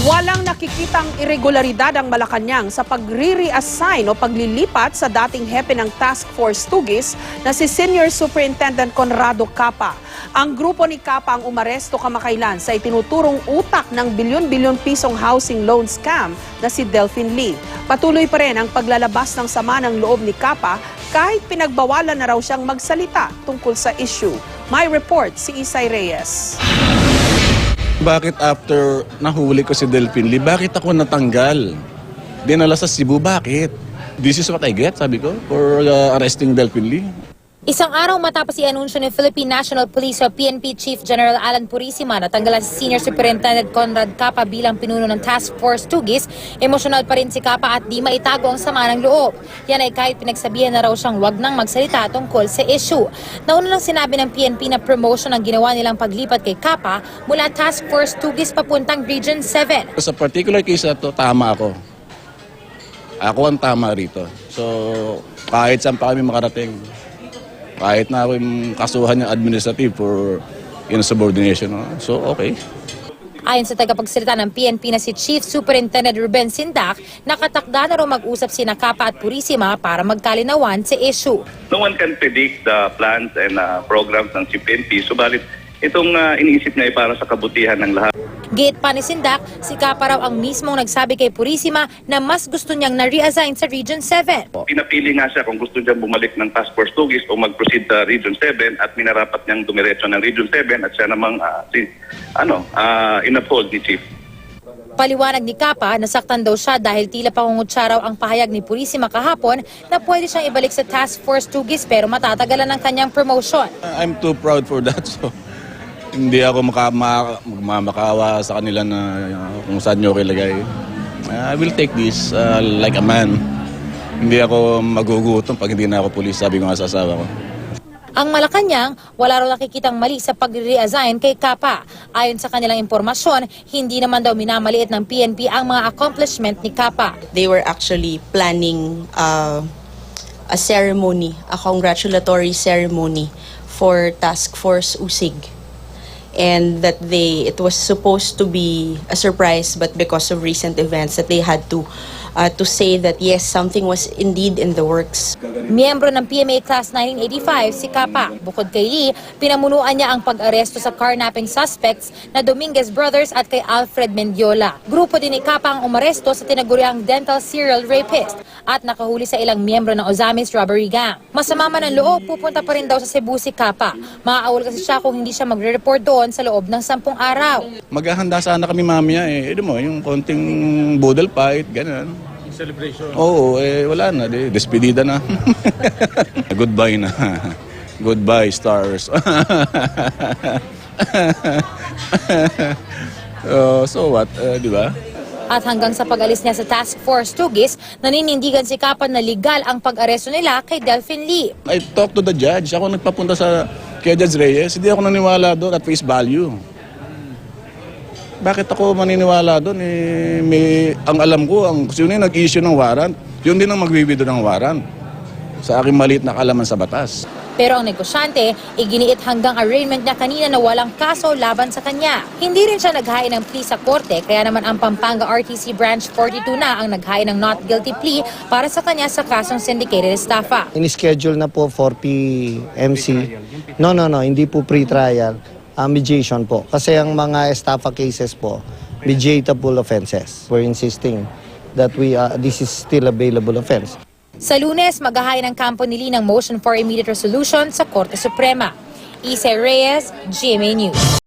Walang nakikitang irregularidad ang Malacanang sa pagre-reassign o paglilipat sa dating hepe ng Task Force Tugis na si Senior Superintendent Conrado Capa. Ang grupo ni Capa ang umaresto kamakailan sa itinuturong utak ng bilyon-bilyon pisong housing loan scam na si Delphine Lee. Patuloy pa rin ang paglalabas ng sama ng loob ni Capa kahit pinagbawalan na raw siyang magsalita tungkol sa issue. May report si Isay Reyes. Bakit after nahuli ko si Delphine Lee, bakit ako natanggal? Dinala sa Cebu, bakit? This is what I get, sabi ko, for arresting Delphine Lee. Isang araw matapos i-anunsyo ni Philippine National Police o PNP Chief General Alan Purisima na tanggalan si Senior Superintendent Conrad Capa bilang pinuno ng Task Force Tugis, emosyonal pa rin si Capa at di maitago ang sama ng loob. Yan ay kahit pinagsabihan na raw siyang wag nang magsalita tungkol sa issue. Nauna lang sinabi ng PNP na promotion ang ginawa nilang paglipat kay Capa mula Task Force Tugis papuntang Region 7. Sa particular case na to, tama ako. Ako ang tama rito. So, kahit saan pa kami makarating, kahit na ako yung kasuhan yung administrative for insubordination. So, okay. Ayon sa tagapagsalita ng PNP na si Chief Superintendent Ruben Sindak, nakatakda na raw mag-usap sina Capa at Purisima para magkalinawan sa issue. No one can predict the plans and programs ng PNP, subalit itong iniisip niya ay para sa kabutihan ng lahat. Giit pa ni Sindak, si Capa raw ang mismong nagsabi kay Purisima na mas gusto niyang na-reassign sa Region 7. Pinapili nga siya kung gusto niyang bumalik ng Task Force Tugis o mag-proceed sa Region 7 at minarapat niyang dumiretso ng Region 7 at siya namang in-uphold ni Chief. Paliwanag ni Capa, nasaktan daw siya dahil tila pangungutya raw ang pahayag ni Purisima kahapon na pwede siyang ibalik sa Task Force Tugis pero matatagalan ng kanyang promotion. I'm too proud for that. So, hindi ako magmamakawa sa kanila na kung saan nyo ilagay. I will take this like a man. Hindi ako magugutom pag hindi na ako pulis, sabi ko nga sa asawa ko. Ang Malacanang, wala raw nakikitang mali sa pag-reassign kay Capa. Ayon sa kanilang impormasyon, hindi naman daw minamaliit ng PNP ang mga accomplishment ni Capa. They were actually planning a ceremony, a congratulatory ceremony for Task Force Usig. And that it was supposed to be a surprise, but because of recent events that they had to say that yes, something was indeed in the works. Miyembro ng PMA Class 1985 si Capa. Bukod kay Lee, pinamunuan niya ang pag-aresto sa carnapping suspects na Dominguez Brothers at kay Alfred Mendiola. Grupo din ni Capa ang umaresto sa tinaguriang dental serial rapist at nakahuli sa ilang miyembro ng Ozamis Robbery Gang. Masama man ang loob, pupunta pa rin daw sa Cebu si Capa. Maaawal kasi siya kung hindi siya magre-report doon sa loob ng 10 araw. Maghahanda sana kami mamaya yung konting boodle fight, ganun. Celebration. Oo, wala na, despedida na. Goodbye na. Goodbye, stars. So what, di ba? At hanggang sa pag-alis niya sa Task Force Tugis, naninindigan si Capa na legal ang pag-aresto nila kay Delphine Lee. I talked to the judge. Ako nagpapunta kay Judge Reyes. Hindi ako naniniwala doon at face value. Bakit ako maniniwala doon? Ang alam ko, sino yung nag-issue ng warrant, yun din ang magbibidyo ng warrant. Sa aking maliit na kaalaman sa batas. Pero ang negosyante, iginiit hanggang arraignment niya kanina na walang kaso laban sa kanya. Hindi rin siya naghain ng plea sa korte, kaya naman ang Pampanga RTC Branch 42 na ang naghain ng not guilty plea para sa kanya sa kasong syndicated estafa. In-schedule na po for PMC. No, hindi po pre-trial. Mediation po. Kasi ang mga estafa cases po, mediatable offenses. We're insisting that this is still available offense. Sa Lunes, maghahain ng kampo ni Lee ng motion for immediate resolution sa Korte Suprema. Isay Reyes, GMA News.